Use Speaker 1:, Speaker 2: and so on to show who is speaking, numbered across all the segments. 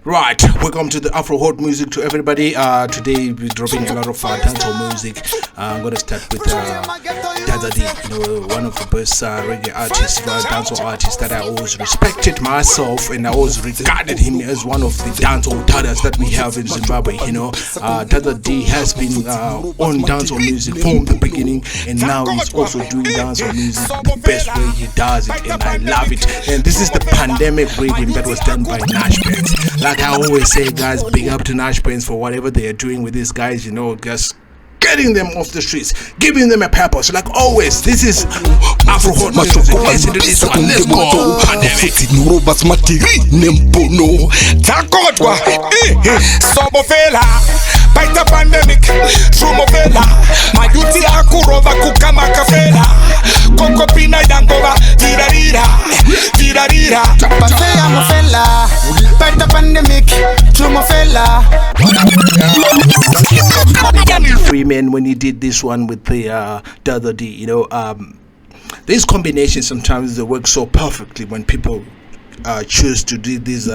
Speaker 1: Right, welcome to the Afro Hot Music to everybody. Today we're dropping a lot of dancehall music. I'm gonna start with dzadza, one of the best reggae artists, dancehall artists that I always respected myself, and I always regarded him as one of the dancehall dzadas that we have in Zimbabwe. Dzadza has been on dancehall music from the beginning, and now he's also doing dancehall music the best way he does it, and I love it. And this is the pandemic rhythm that was done by Nash TV. Like I always say, guys, big up to Nash TV for whatever they are doing with these guys, just getting them off the streets, giving them a purpose. Like always, this is Afro Hot Music. Listen to this one. Let's go. Pandemic.
Speaker 2: Baita pandemic, Trumofela, Mayuti Akurova Kukama Kafela, Kokopina Yangova, Tirarira, Pasea Mofela, Baita pandemic, Trumofela.
Speaker 1: Freeman, when he did this one with the dzadza, these combinations sometimes they work so perfectly when people choose to do this,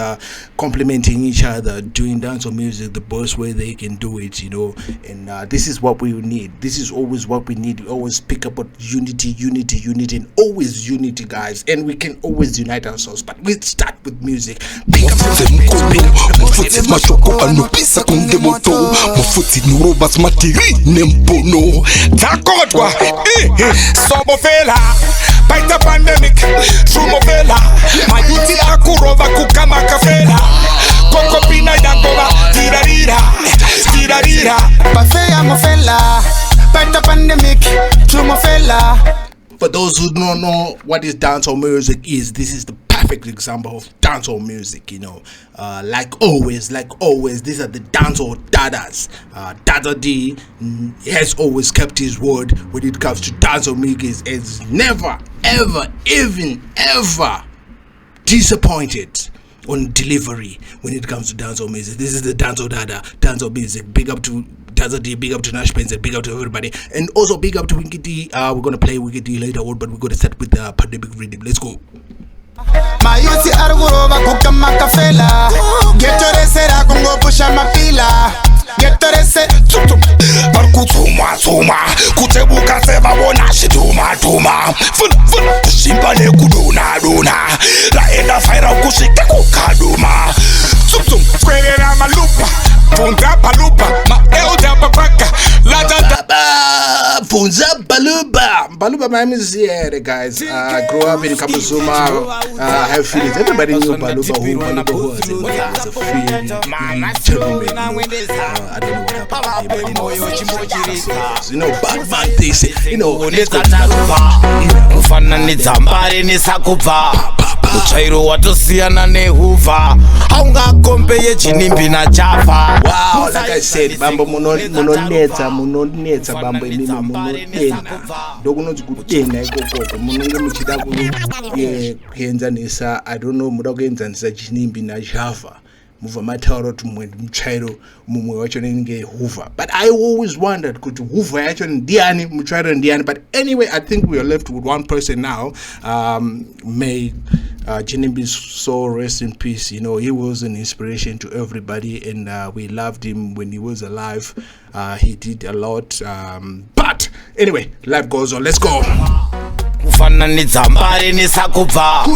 Speaker 1: complementing each other, doing dancehall music the best way they can do it, and this is what we need. This is always what we need. We always pick up on unity, and always unity, guys, and we can always unite ourselves, but we start with music. Pick up
Speaker 2: Baita pandemic, Trumofela, Mayuti Akurova Kukama Kafela, Kokopina Yangova, Tirarira, Pasea Mofela, Baita pandemic, Trumofela.
Speaker 1: For those who don't know what is dancehall music is, this is the perfect example of dancehall music. Like always, these are the dancehall dadas. Dzadza has always kept his word when it comes to dancehall music. Is never, ever, even ever disappointed on delivery when it comes to dancehall music. This is the dancehall dancehall music. Big up to dzadza, big up to Nash TV, big up to everybody, and also big up to winky. We're gonna play winky later on, but we're gonna start with the pandemic rhythm. Let's go.
Speaker 2: Mayuti Argurova Kukama Kafela, get to the Sera Congo Pusha Mapila, get to the set Barkutuma, Kutebuka Seva Bonashi Tuma, Simpane Kuduna, Raenda Fire Kushika Kaduma, Square Malupa, Punta Palupa, Ma Elda Babaka,
Speaker 1: Funza Baluba, my name is here, guys. I grew up in Kamazuma. I have feelings. Everybody knew Baluba was a free gentleman. I don't know what happened. Batman, they say, let's go to
Speaker 2: Uchairo watosiana nehuva Aunga kompe ye chinimbi na java.
Speaker 1: Wow, like I said, bambo munonetsa bambo imimi munotena ndokunoti kutena ikokoko munenge muchida kuenzanisa, I don't know, muda kuenzanisa chinimbi na java muva matauro tumwe muchairo mumwe wacho nenge hoover. But I always wondered kuti hoover yacho ndiani, muchairo ndiani. But anyway, I think we are left with one person now. May Chinimbi's soul rest in peace. He was an inspiration to everybody, and we loved him when he was alive. He did a lot, but anyway, life goes on. Let's go.
Speaker 2: Kufana nizambare nisakubva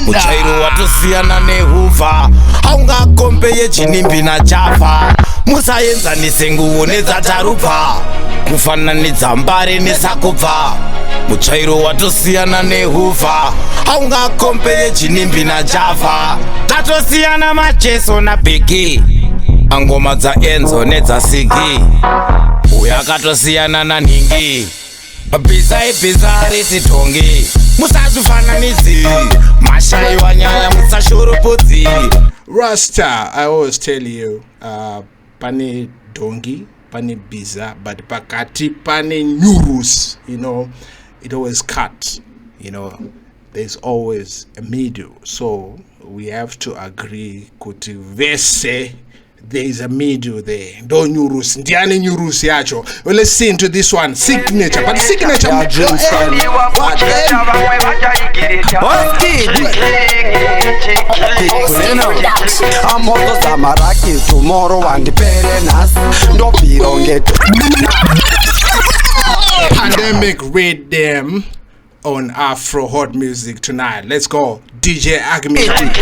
Speaker 2: Muchairo watosiana nehuva Aunga kompe ye chinimbi na java Musayenza nisengu nezatarupa Kufana nizambare nisakubva Muchairo watosiana nehuva Aunga kompe ye chinimbi na java Tatosiana macheso na bigi Angoma za enzo neza sigi Uya katosiana na ningi Biza resitongi Musazufananizi Mashai wanyaya musashurupudzi.
Speaker 1: Rasta, I always tell you, pane dongi, pane biza, but pakati pane nyurus, it always cuts, there's always a middle. So we have to agree kuti vese there is a middle there. Don't nyurus. Ndiani nyurus yacho. Well, let's see into this one. Signature. But signature. Pandemic Riddim on Afro Hot Music tonight. Let's go. DJ Agemenon.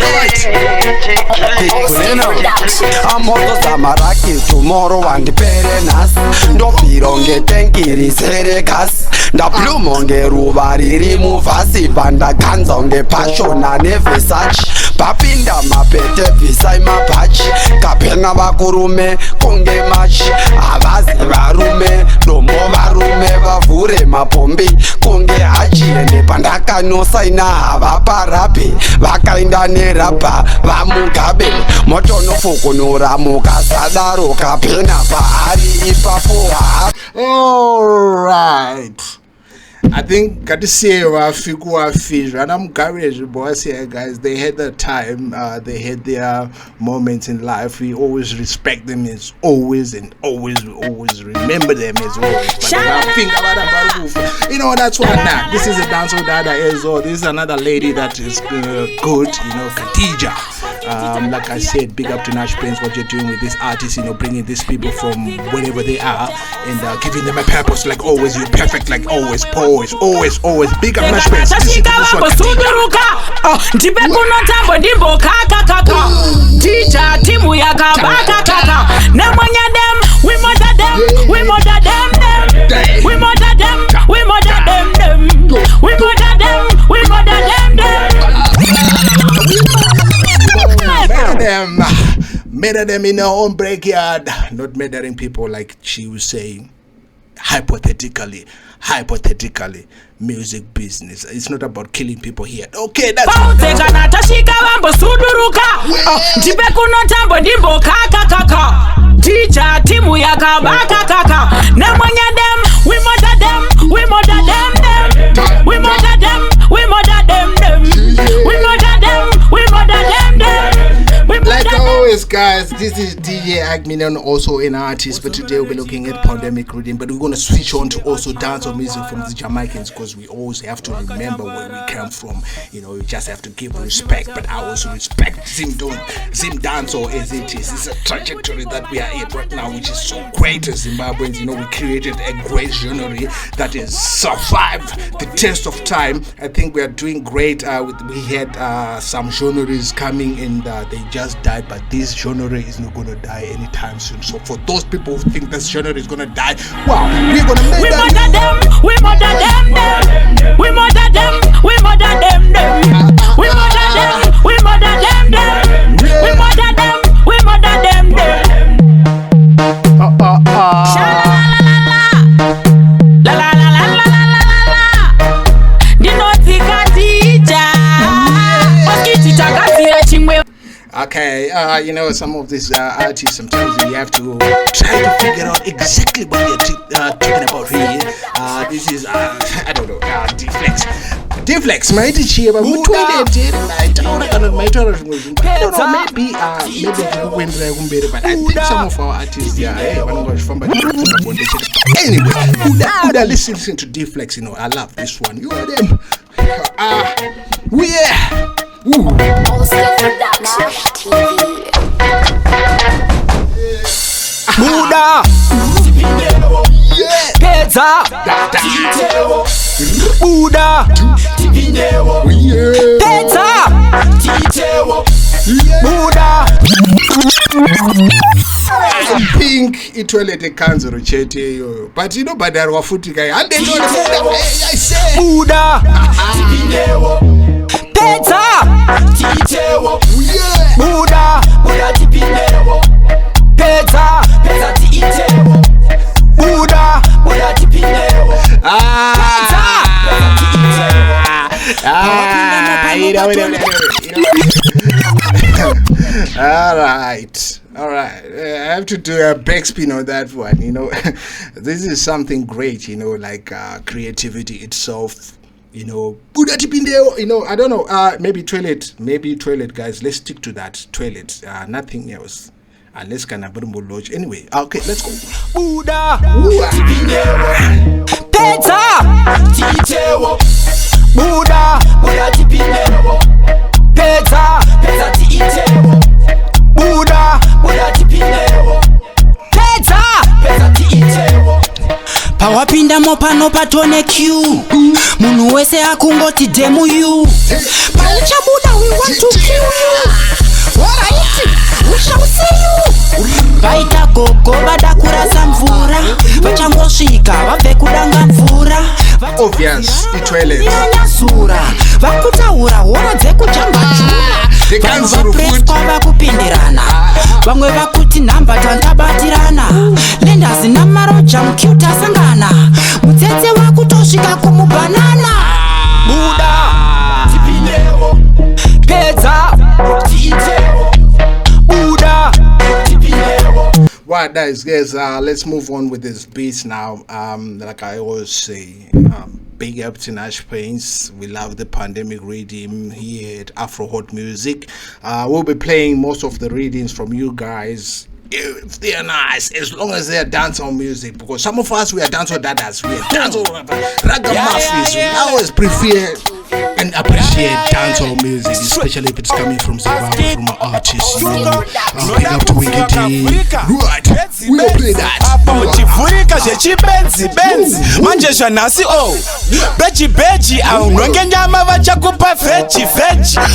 Speaker 3: Amoto samaraki tomorrow and perenas. No pironge tenkiri seregas. Da plumonge ruvari rimuvasi banda ganzonge pashona nevesachi. Papinda mapete visai mapachi. Kapena vakurume konge machi. Avazi varume domo varume vavure mapombi konge hachi ende pandaka no saina havaparapi. Vakainda nerapa vamugabe moto nofukunura mukasadaro kapena paari ipapo.
Speaker 1: Alright, I think got to say Figua Fish and I'm garage boys here, guys. They had their time, they had their moments in life. We always respect them as always, and always remember them as always. But if I think about that, you know, that's why now. This is a dancehall dada as well. This is another lady that is good, you know, Khadija. Like I said, big up to Nash Prince, what you're doing with this artist, you know, bringing these people from wherever they are and giving them a purpose. Like always, you're perfect. Like always, always. Big up Nash Prince. Listen to this one. Murder them in their own backyard, not murdering people like she was saying. Hypothetically, music business. It's not about killing people here. Okay, that's like always, guys, this is DJ Agemenon, also an artist, but today we'll be looking at Pandemic Riddim, but we're going to switch on to also dancehall music from the Jamaicans, because we always have to remember where we come from. You know, you just have to give respect, but I also respect Zimdancehall as it is. It's a trajectory that we are in right now, which is so great as Zimbabweans. You know, we created a great genre that has survived the test of time. I think we are doing great. We had some genres coming and they just died, but this genre is not going to die anytime soon. So for those people who think this genre is going to die, wow, we're going to make them. We murder them. We murder them. We murder them. We murder them. We murder them. We murder them. We murder them. Okay, you know, some of these artists, sometimes we have to try to figure out exactly what we are talking about here. This is, I don't know, Deflex, might it cheer, but we tweeted I don't know, maybe when but I think some of our artists, anyway, listen to Deflex, you know, I love this one. You are them. Yeah.
Speaker 4: Nash TV.
Speaker 3: Buddha, Pizza, Buddha, Pizza, Buddha.
Speaker 1: Pink itwelete kanzuro chete yo, but you know badari wafuti kai ande ndo I say Buddha,
Speaker 3: Pizza, Buddha, Pizza, Buddha,
Speaker 1: All right. I have to do a backspin on that one. You know, this is something great. You know, like creativity itself. You know, you know, I don't know. Maybe toilet, guys. Let's stick to that toilet. Nothing else. unless kana burumbo lodge. Anyway, okay, let's go.
Speaker 3: Buddha Pizza Titewo Buddha Tipinewo Pizza Titewo Buddha Tipinewo Pizza Titewo Pawapinda mopano patone Q Munu wese akungoti demu you Paucha Buddha, we want to kill you. Alright, we shall see you. Baita koko bada kurasa mvura vachangosvika vabve kudanga mvura
Speaker 1: obvious itoilet
Speaker 3: nyanyasura vakutaura horo dzekujambajura vanovapreswa vakupindirana vamwe vakuti nhamba tangabatirana lendazi namaroja mukyuta sangana mutsetse vakutosvika kumubanana buda tipinewo pedza tiitewo buda tipinewo.
Speaker 1: Right, guys, let's move on with this beats now. Like I always say, big up to Nash Paints. We love the pandemic Riddim here at Afro Hot Music. We'll be playing most of the readings from you guys if they are nice, as long as they are dancehall music, because some of us, we are dancehall dadas, we are dancehall ragga mafias. We always prefer and appreciate dancehall music, especially if it's coming from Zimbabwe, from an artist, you know. Big up to Winky. Right, we'll play that.
Speaker 2: Chivurika chechibenzi benzi manje zvanhasi beji au nonge nyama vachakupa veji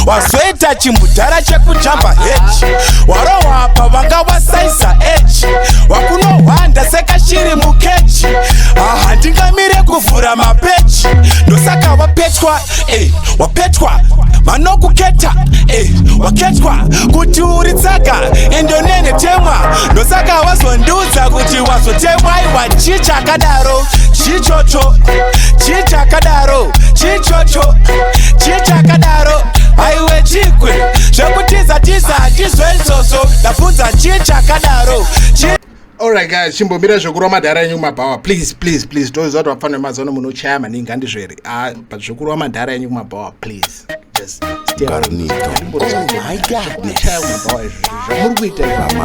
Speaker 2: wazoita chimudhara chekujamba heji warohwa apa vanga wasaisa eji wakunohwanda sekashiri mukeji handingamire kuvhura mapeji ndosaka wapetwa vanokuketa waketwa kuti uri tsaka endonene temwa ndosaka wazondudza kuti wazotemwa iwa chichakadaro chichakadaro aiwe chikwe zvekutiza tizvenzozo ndabvunza chichakadaro.
Speaker 1: Alright guys, chimbomira zvokuru madhara enyu mabawa, please ndozvati wafana mazono munochaya maningi handizvere but zvokuru madhara enyu mabawa, please just stay around.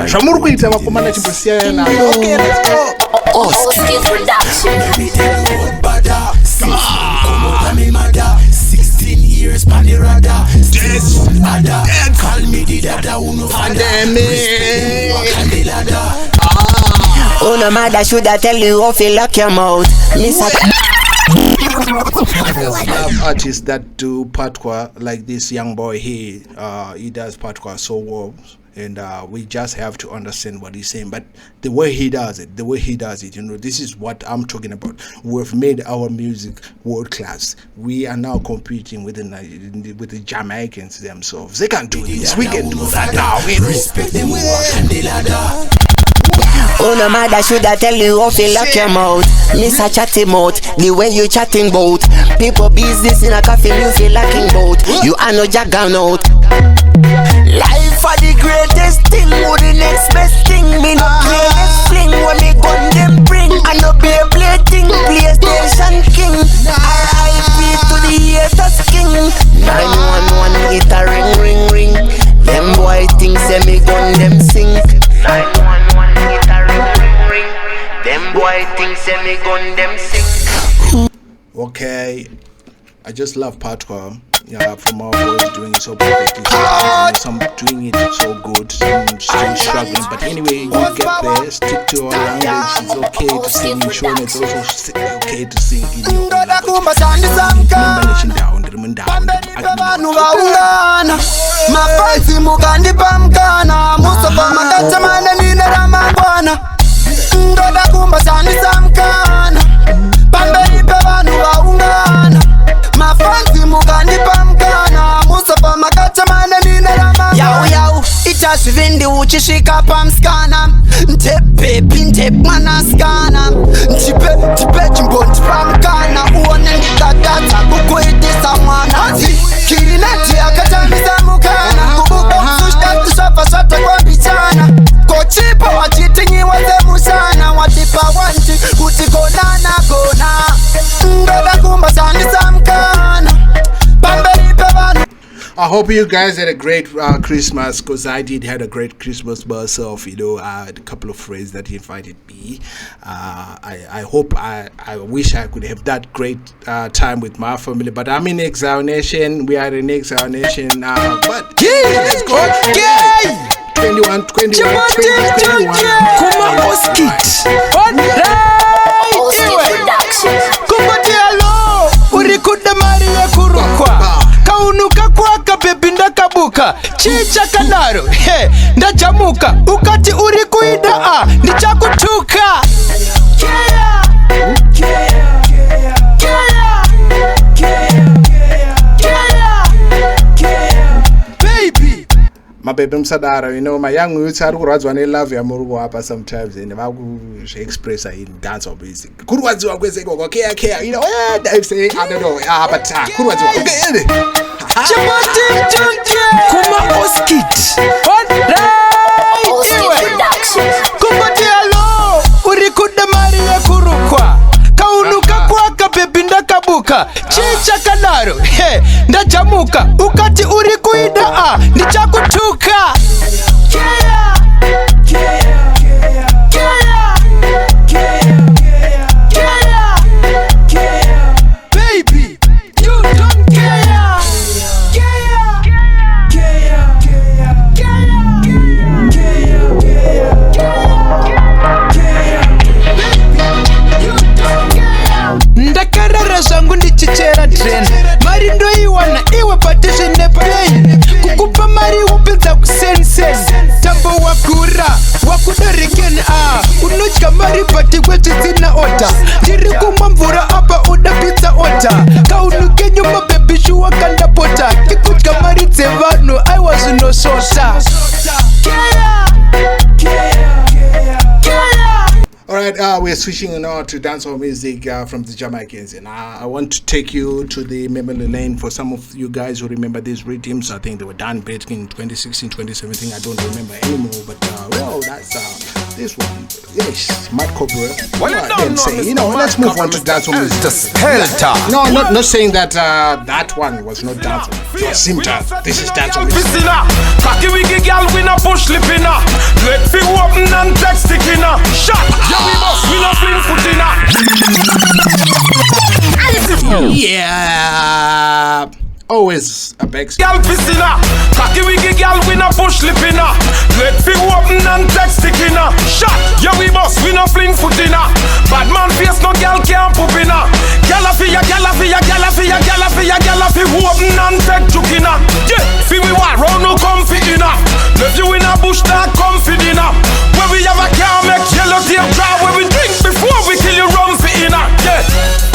Speaker 1: Zvamuri kuita vakomana chimbosiyana. Okay, let's go.
Speaker 4: Let me tell you what bada. 16 years pan the radar. Call me the dada uno
Speaker 5: Oh no mother, should I tell you off you lock your mouth?
Speaker 1: Artists that do patois like this young boy here, he does patois so well, and we just have to understand what he's saying. But the way he does it, you know, this is what I'm talking about. We've made our music world class. We are now competing with the Jamaicans themselves. They can do this. We can do that now.
Speaker 4: Respect them, we walk on the ladder.
Speaker 5: Oh no mother, should I tell you off you lock your mouth? Miss a chatty mouth, the way you chatting bout people business in a cafe, you feel lacking bout. You are no juggernaut. Life for the greatest thing, or the next best thing. Me no greatest fling when me gun them bring. I no be a plating, PlayStation king. R.I.P. to the haters king. 911 hit a ring. Them boy think say me gun them sing. 911 hit a ring. Them boy think say me gun them sing.
Speaker 1: Okay, I just love patois. Yeah, from our boys doing it so perfectly. Some doing it so good, some still struggling. But anyway, you get there, stick to our language. It's okay to sing in short, it's also okay to sing in your own language.
Speaker 3: Vindi uchishika pa mskana Ntepe pinte mwana skana Ntipe chimbonti pa mkana Uone ndikadata kukuitisa mwana Kirineti akatamisa mukana Kubuka msushta tushafa shata kwa bichana Kochipo wachitinyi waze mushana Watipa wanti kutikonana kona Ndoda kumba sanisa mkana Pamberi pe vanu.
Speaker 1: I hope you guys had a great Christmas, because I did had a great Christmas myself. You know, I had a couple of friends that invited me. I hope I wish I could have that great time with my family, but I'm in exile nation. We are in exile nation. But let's go. 21.
Speaker 3: Kuma Oskit. Kumbatialo urikuda Maria kurukwa kaunuka kwaka bebinda kabuka chicha kanaro he ndajamuka ukati urikuida ndichakutuka baby.
Speaker 1: My baby Msadara, you know, my young youths are kurwadzwa love ya murugo hapa sometimes, and vaku express in dancehall music. Kurwadzwa kwese koko care, you know, I say I don't know, but kurwadzwa okay.
Speaker 3: Kuma Oskit. Kumbatialo urikuda Maria kurukwa kaunuka kwaka bebinda kabuka chicha kanaro he ndajamuka ukati urikuida ndichakutuka baby you don't care. Ndakarara zangu ndichichera train mari ndoiwana iwe patishine pain kukupa mari upedza kusensen tambo wakura wakudarekeni unotya mari pati kwetitsina ota ndiri kumwa mvura apa udapitsa ota kaunuke nyuma bebishu wakandapota kikutya mari dzevanhu aiwazinosota.
Speaker 1: Alright, we're switching now to dancehall music from the Jamaicans, and I want to take you to the memory lane. For some of you guys who remember these riddims, I think they were done back in 2016, 2017. I don't remember anymore, but well, that's this one. Yes, Mad Cobra.
Speaker 2: Well,
Speaker 1: let's move on to dancehall music. No, not saying that that one was not dancehall. Zimdancehall. This is dancehall music.
Speaker 2: Cocky wiggy girl, we no push lip in her. Let me open and text stick in her. Shut. Yeah, we must. We no fling foot in her.
Speaker 1: Yeah. Always a big
Speaker 2: girl piscina. Cocky wiggy girl, we no push lip in her. Let me open and text stick in her. Shut. Yeah, we must. We no fling foot in her. Bad man face no girl can't poop in her. Gyal a fi ya, gyal a fi ya, gyal a fi ya, gyal a fi ya, gyal a fi open and take juk in her. Yeah, fi we want round no comfy in her. Left you in a bush that comfy dinner. Where we have a car make yellow tape dry. Where we drink before we kill you rum fi in her. Yeah.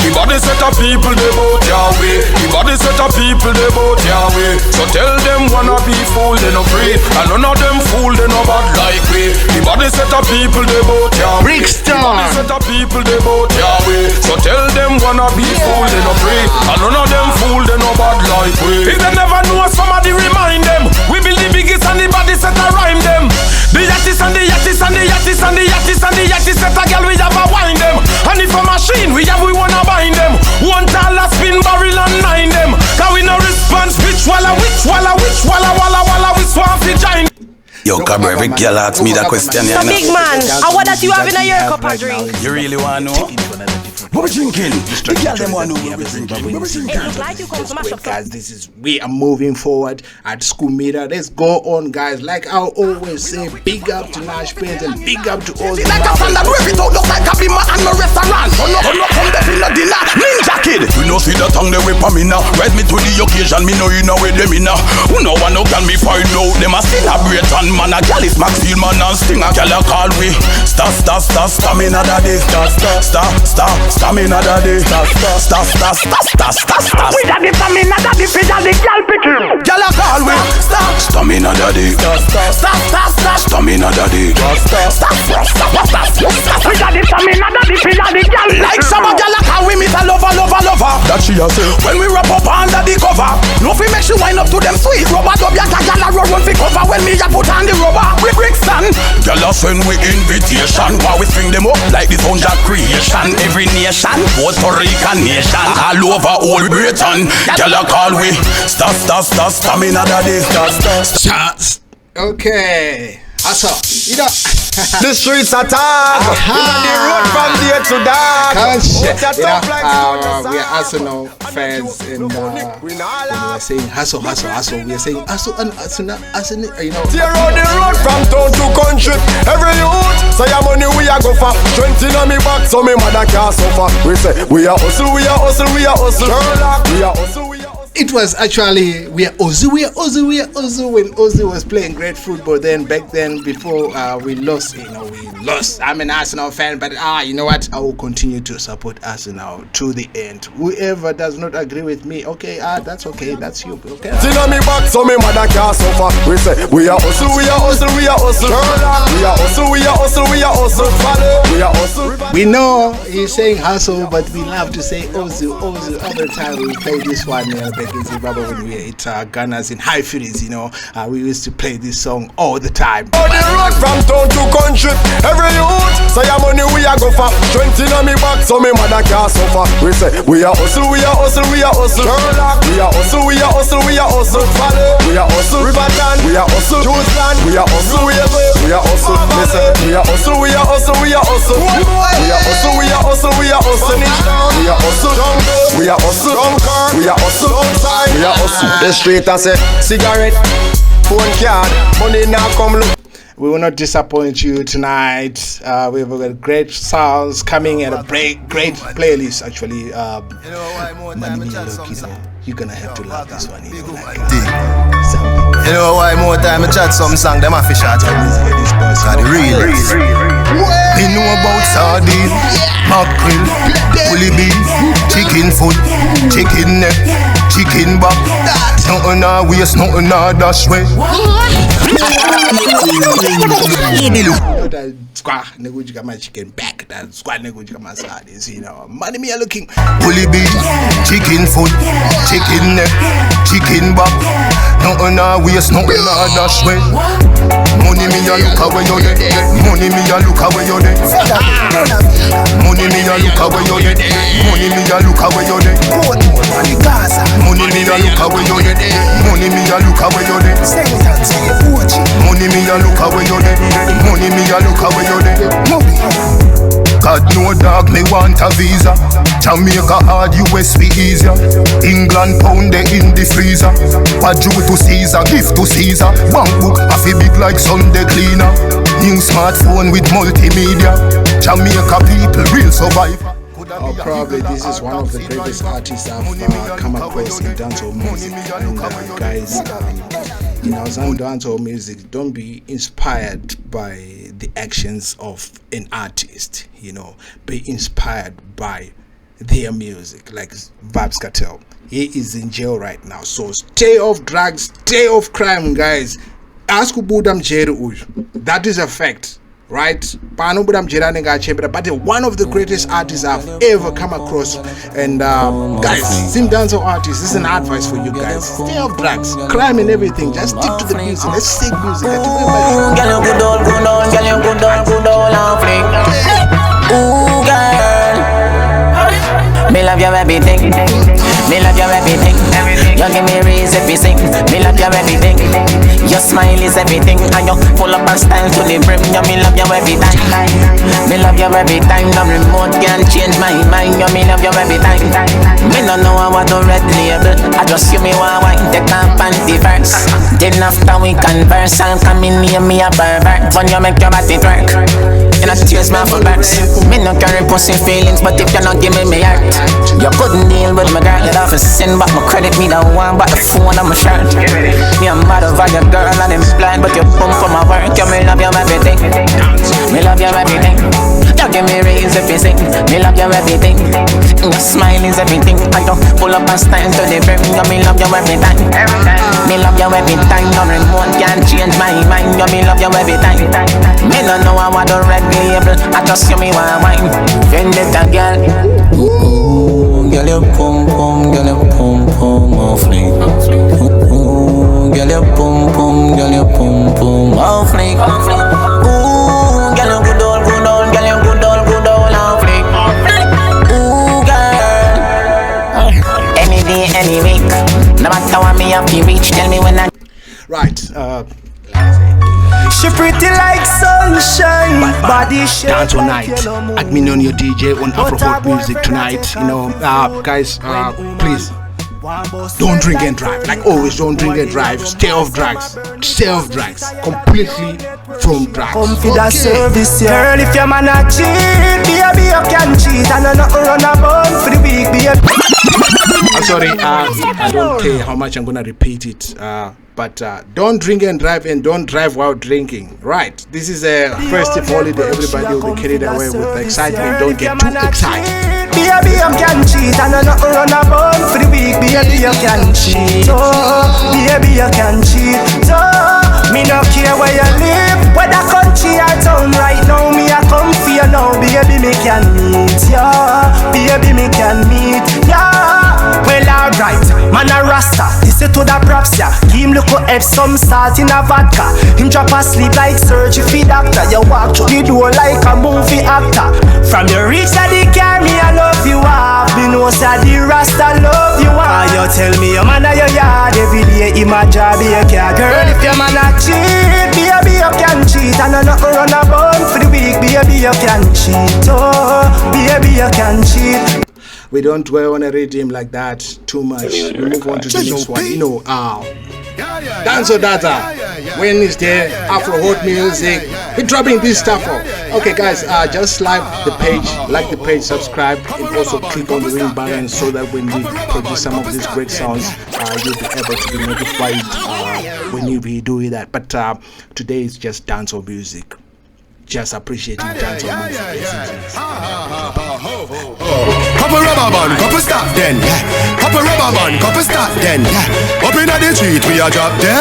Speaker 2: The body set of people they both your way. The body set of people they both your way. So tell them wanna be fool they no free. And none of them fool they no bad like we. The body set of people they both your way. The body set of people they both your way. So tell them wanna be fool they no free. And none of them fool they no bad like we. If they never know somebody remind them. We build the biggest and the body set a rhyme them. The yattis and the yattis and the yattis and the yattis and the yattis set a girl we have a wind them. And if a machine we have we wanna bind them. One dollar spin barrel and nine them. Cause we no response which walla we swamp fi giant.
Speaker 4: Yo, come every girl asks me that question.
Speaker 6: So big man, and what that you have in your cup of drink?
Speaker 4: You really wanna know? What we drinking? The girl them wanna know what we drinking. What we drinking?
Speaker 6: It looks like you come to mash up.
Speaker 1: Guys, we are moving forward at school meter. Let's go on, guys. Like I always say, big up to Nash fans and big up to all the
Speaker 2: like a fan that rip it out, look like a bima and no restaurant. Turn up from the in the dinner. Ninja kid.
Speaker 4: You know see the tongue they whip on me now. Ride me to the occasion, me know you know where them in now. Who know one no can me find out. Them a celebrate and man a gal is Max Steelman and Sting a gal a call we. Stamina that day. Stamina that day.
Speaker 2: We got the stamina that the fish and the gal picking.
Speaker 4: Gal a call we. Stamina that day. Stamina that day.
Speaker 2: We got the stamina that the fish and the gal picking.
Speaker 4: Like some gal a call we meet a lover. That she a say. When we wrap up under the cover, no fi make she wind up to them sweet rubber. Dub ya gal a run fi cover when me a put on the rubber. We Brixton. Gal a That's when we invitation. While we string them up like the sound of creation. Every nation, Puerto Rican nation, all over all Britain. Girl a call we stamina daddy.
Speaker 1: Shots. Okay. Also, you know.
Speaker 2: The streets are tired. The road from day to dark.
Speaker 1: We are Arsenal fans and we are saying hustle. We are saying hustle and hustle, you know.
Speaker 2: Tear out the road from town to country. Every youth say your money we a go for. 20 on me back so me mother can't suffer. We say we are hustle.
Speaker 1: It was actually we are Ozzy when Ozzy was playing great football then back then before we lost. I'm an Arsenal fan, but you know what? I will continue to support Arsenal to the end. Whoever does not agree with me, okay, that's okay, that's you, okay.
Speaker 2: Till me back so me mother can't suffer. We say we are hustle.
Speaker 1: We know he's saying hustle, but we love to say Ozzy every time we play this one. Back in Zimbabwe when we hit Gunners in High Furies, we used to play this song all the time.
Speaker 2: On the road from town to country, every youth say your money we a go for. 20 on me back so me mother can't suffer. We say we are hustle. We are hustle. Riverton, we are hustle. Juiceland, we are hustle. We are hustle. Listen, we are hustle. We are hustle. We are hustle. We are hustle. The street I say cigarette, phone card, money now come look.
Speaker 1: We will not disappoint you tonight. We've got great sounds coming and a great playlist actually. You're gonna have to love this one. You
Speaker 2: know why more time I chat some song them a fish out. The real. Me know about sardine, mackerel, bully beef, chicken foot, chicken neck, chicken back. Nothing a waste, nothing a dash way.
Speaker 1: Squaw negotiate my chicken back. That squaw negotiate my sardines. Money me are looking.
Speaker 2: Bully beef, chicken foot, chicken neck, chicken back. Nothing a waste, nothing a dash way. Money me a look away you there. Money me a look away you there. Money me a look away you there. Money me a look away you there. Money me a look away you there. Money me a look away you there. Money me a look away you there. Money me a look away you there. God no dog, me want a visa. Jamaica hard, US be easier. England pound they in the freezer. Paju to Caesar, gift to Caesar. Bank book a fi big like Sunday cleaner. New smartphone with multimedia. Jamaica people real survivor.
Speaker 1: Probably this is one of the greatest artists I've come across in dancehall music. And guys, some dancehall music, don't be inspired by the actions of an artist. Be inspired by their music. Like Vybz Kartel, he is in jail right now, so stay off drugs, stay off crime, guys. Ask Budam Jeru, that is a fact. Right, but one of the greatest artists I've ever come across. And guys, Zimdancehall artists, this is an advice for you guys. Stay off drugs, crime and everything. Just stick to the music. Let's sing music.
Speaker 5: Ooh, girl, you good on flick. Ooh, girl, me love your everything. Me love your everything. You give me reason to sing. Me love your everything. Your smile is everything, and you full up and style to the brim. You me love you every time. Me love you every time. No remote can change my mind. You me love you every time. Me no know I want to red label. I just you me one wine, take my panty first. Then after we converse, I'll come in near me a pervert. When you make your body twerk, you not tears my full burst. Me no carry pussy feelings, but if you not give me heart, you couldn't deal with my girl. Let off a sin, but my credit me the one, but the phone on my shirt. Me a mad over your girl and I'm blind, but you pump for my work. You me love you everything. Me love you everything. You give me reason if you sing. Me love you everything. Your smile is everything. I don't pull up and stand to the brim. You me love you every time. Me love you every time. No remote can change my mind. You me love you every time. Me no know I want the red label. I just you me one wine. Vendetta girl. Ooh, girl you pum pum, girl you pum pum off me. Ooh, girl you pum pum, girl you pum pum off me. Ooh, have to reach. Tell me when I.
Speaker 1: Right.
Speaker 3: She pretty like sunshine, body shape
Speaker 1: Dance all
Speaker 3: like
Speaker 1: night.
Speaker 3: yellow moon.
Speaker 1: Agemenon, your DJ on Afro Hot Music tonight. You know, guys, please don't drink and drive. Like always, don't drink and drive. Stay off drugs. Stay off drugs. Completely from drugs.
Speaker 3: Come for that service, yeah. Girl, if your man a cheat, baby, you can cheat. And I nothing run about for the week, baby.
Speaker 1: I'm sorry, I don't care how much I'm gonna repeat it. But don't drink and don't drive while drinking. Right, this is a festive holiday. Everybody will be carried away with the excitement. Don't get too excited.
Speaker 3: Baby, you can cheat. And I nothing run about for the week, baby, you can cheat. Oh, baby, you can cheat. Oh, me no care where you live, whether country or town. Right now, me a come for you now. Baby, me can meet ya. Baby, me can meet ya. Well, alright, man a rasta. He say to the props, yeah. Give him look at some salt in a vodka. Him drop asleep like surgery doctor. You walk through the door like a movie actor. From your reach to the car, me I love you up. Me know say the rasta love you up. You tell me your man a your yard every day. Him a job be a car. Girl, if your man a cheat, baby you can cheat. And I nothing run about for the week, baby you can cheat. Oh, baby you can cheat.
Speaker 1: We don't dwell on a Riddim like that too much. We move on to the next one. You know, Dancehall dzadza. Wednesday, Afro Hot Music. We're dropping this stuff off. Okay, guys, just like the page, subscribe, and also click on the ring button so that when we produce some of these great sounds, you'll be able to be notified when you redo that. But today is just dancehall music. Just appreciating dancehall music.
Speaker 7: Couple rubber band, couple stop then, yeah. Couple rubber band, couple stop then, yeah. Up inna the street we a drop dead.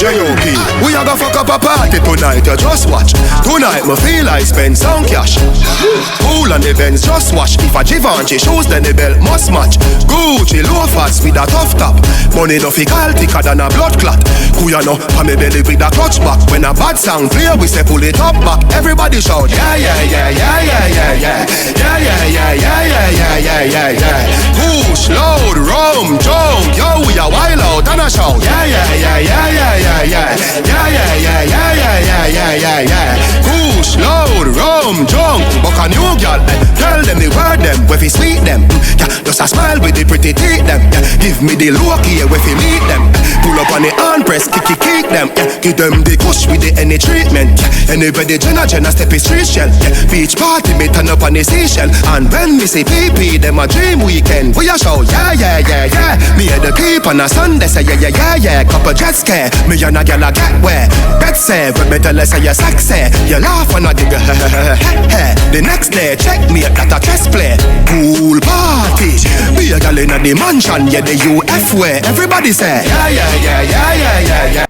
Speaker 7: J.O.P. We a go fuck up a party tonight, you just watch. Tonight me feel I spend some cash. Pool and the Benz just watch. If a Givenchy shoes then the belt must match. Gucci loafers with a tough top. Money no fickle thicker than a blood clot. Kuya no pa me belly with a clutch back. When a bad sound play we say pull it up back. Everybody shout yeah yeah yeah yeah yeah yeah yeah yeah yeah yeah yeah yeah yeah yeah yeah. Push, load, rum, jump, yo we a wild out and a shout yeah yeah yeah yeah yeah yeah yeah yeah yeah yeah yeah yeah yeah yeah yeah. Push, load, rum, jump, buck a new girl. Tell them the word them, where fi sweet them. Yeah, just a smile with the pretty teeth them. Yeah, give me the look here where fi meet them. Pull up on the hand press, kick them. Yeah, give them the kush with the any treatment. Yeah, anybody Jenna step is street shell. Yeah, beach party me turn up on the seashell. And when me say PP, them a dream weekend. We a show yeah yeah yeah yeah. Me and the peep on a Sunday say yeah yeah yeah yeah. Couple jet scare, me and a girl a get where. Bet say, but me tell her say you sexy. You laugh and a dig the next day check me at a chess play. Pool party, be a girl in the mansion. Yeah the UF way. Everybody say yeah yeah yeah yeah yeah yeah yeah.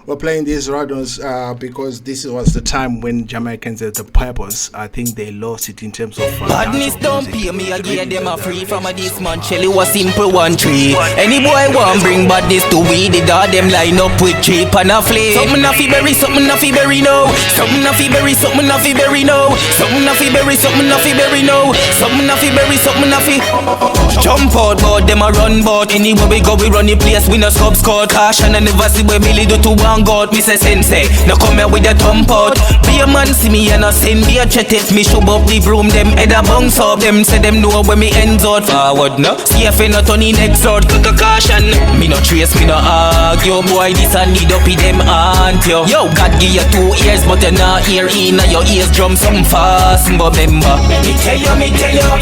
Speaker 1: We're playing these riddims because this was the time when Jamaicans had the purpose. I think they lost it in terms of
Speaker 8: badness don't pay me, I give them a free from a this man. Shelly was simple 1 tree. Any boy want bring badness to weed, the dog them line up with cheap and a flame. Something a fi berry, something a fi berry no. Something a fi berry, something a fi berry no. Something a fi berry, something a fi berry no. Something a fi berry, something a fi. Jump out, but them a run, but anywhere we go we run the place. We no scrub score caution and never see where Billy do to one. God, me say sensei, now come here with the thump out. Be a man see me and a sin, be a chat it. Me shove up the broom, them head a bounce up. Them say them know when me ends out forward, no. See if I not on the next out, caution. Me no trace, me no argue. Boy, this I need up in them aunt, yo. Yo, God give you 2 ears, but you not hear in your ears drum some fast. But remember, me tell you,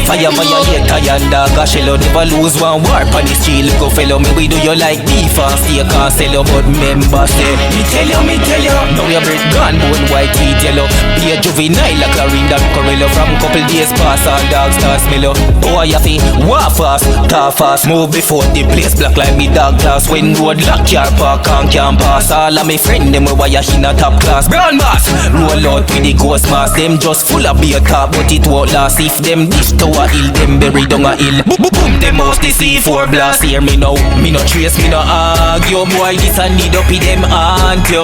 Speaker 8: fire, later, yonder. Gosh, you never lose one war on the street. Go fellow, me we do you like defense. You can't sell you, but remember, say me tell you, now your breath gone, bone white teeth yellow. Be a juvenile like a ring that Corello. From couple days past, all dogs start smell up. Boy, you fi walk fast, talk fast. Move before the place black like me dog glass. When road lock your park and can't pass. All of me friend them wire in a top class. Brown mass, roll out with the ghost mask. Them just full of beer talk, but it won't last. If them dish to a hill, them bury down a hill. Boom, them house the C4 blast. Hear me now, me no trace, me no argue. Boy, this I need up in them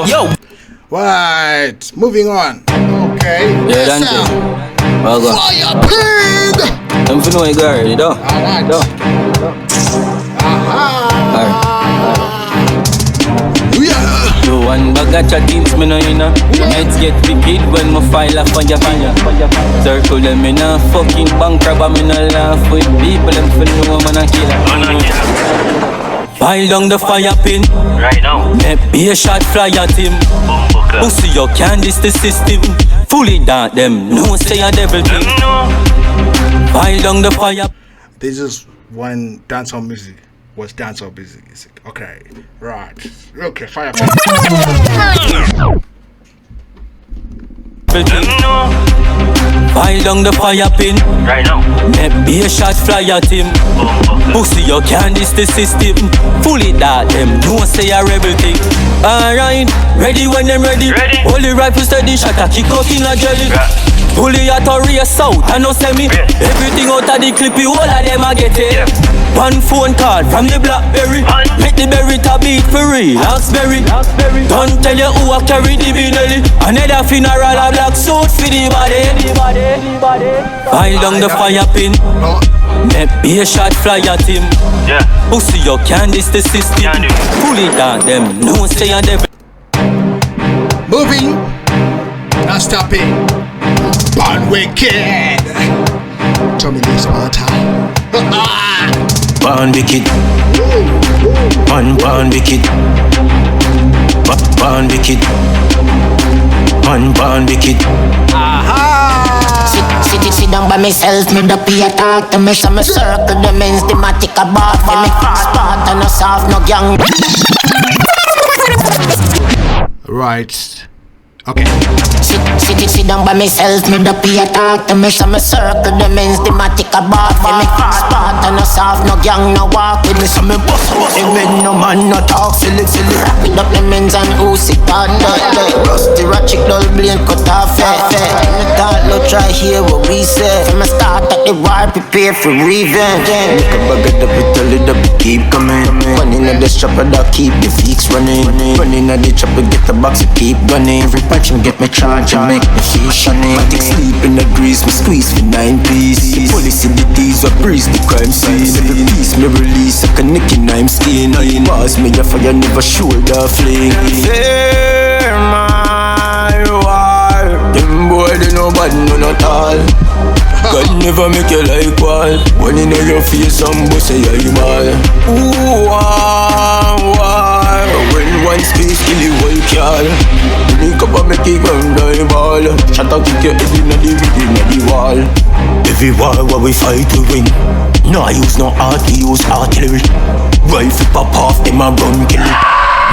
Speaker 8: yo.
Speaker 1: Right, moving on. Okay.
Speaker 9: Yeah, Dante. Well go.
Speaker 1: Fire pig!
Speaker 9: I'm finna know you got it, you know?
Speaker 1: Alright.
Speaker 9: Alright.
Speaker 8: one bag of chattings, me no you know. Heads get wicked when me file a fire. Circle them in a fucking bank robber, me no laugh with people them for no man a killer. Pile down the fire pin.
Speaker 9: Right now.
Speaker 8: Maybe a shot fly at him. Pussy you can't diss the system. Fully dark them, no say a devil thing. Pile down the fire.
Speaker 1: This is when dancehall music was dancehall music. Okay, right. Okay, fire.
Speaker 8: Pile down the fire pin.
Speaker 9: Right now.
Speaker 8: Maybe a shot fly at him. Pussy you can't diss the system. Fully dark them, no say a rebel thing. Alright, ready when them ready. Holy rifle steady, shot a kick out in a jelly. Fully at a race out, I know say me. Everything out of the clippy, all of them a get it. One phone call from the Blackberry. Make the berry to beat for real, Oxberry. Don't tell you who a carry the binelli. Another funeral a black suit for the body. Pile down the fire pin. Maybe a shot fly at him. Pussy you can't diss the system. Fully dark them, no say a devil.
Speaker 1: Moving, not stopping. Born wicked. Tommy Lee Sparta.
Speaker 8: Born wicked. Born wicked. Born wicked. Born wicked.
Speaker 5: Sit down by myself, me the pay talk to me. So me circle the men's thematic about for me. Spot and a soft, no gang.
Speaker 1: Right. Okay.
Speaker 5: Sit down by myself, me the pay talk to me. So me circle the men's thematic about for me. Spot and a soft, no gang, no walk with me. So me bust out the men, no man, no talk silly. Wrap it up the men's and who sit on the rusty ratchet, dull blade cut off me thought, no try hear what we say. From a start at the war, prepare for revenge. Make a bag of double, tell it up, keep coming. Running at the chopper, that keep the fix running. Running at the chopper, get the box, keep gunning. Patch and get me charge and make me feel shiny. I take sleep in the grease, me squeeze for 9 piece. The police in the D's, I breeze the crime scene. Every piece me release, like a nick in I'm skin. Bars me a fire, never shoulder fling. Fair my war. Them boy they no bad none at all. God never make you like wall. When you know your face, some boy say you're mal. Ooh, war. When one space kill you whole car. Link up and make it ground die ball. Shut up, kick your head in the wall. Every war where we fight to win. No I use no art, we use artillery. Rifle pop off, them a run kill.